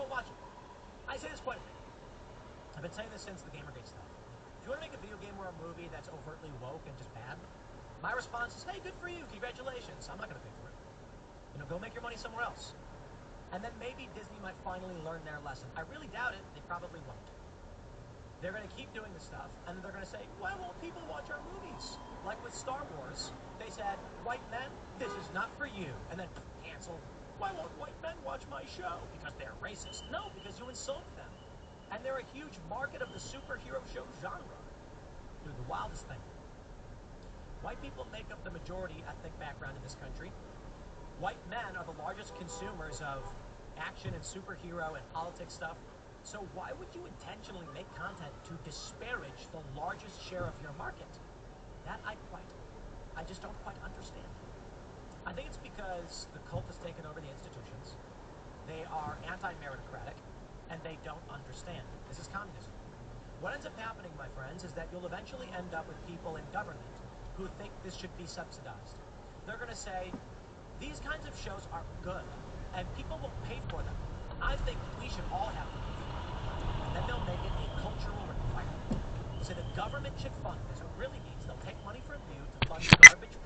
won't watch it. I say this quite a bit. I've been saying this since the Gamergate stuff. If you want to make a video game or a movie that's overtly woke and just bad, my response is, hey, good for you, congratulations. I'm not going to pay for it. Go make your money somewhere else. And then maybe Disney might finally learn their lesson. I really doubt it. They probably won't. They're going to keep doing the stuff, and then they're going to say, why won't people watch our movies? Like with Star Wars, they said, white men, this is not for you. And then canceled. Why won't white men watch my show? Because they're racist. No, because you insult them. And they're a huge market of the superhero show genre. Dude, the wildest thing. White people make up the majority ethnic background in this country. White men are the largest consumers of action and superhero and politics stuff. So why would you intentionally make content to disparage the largest share of your market? That I just don't quite understand. I think it's because the cult has taken over the institutions. They are anti-meritocratic, and they don't understand. This is communism. What ends up happening, my friends, is that you'll eventually end up with people in government who think this should be subsidized. They're going to say, these kinds of shows are good, and people will pay for them. I think we should all have them. And then they'll make it a cultural requirement. So the government should fund this. What it really means, they'll take money from you to fund garbage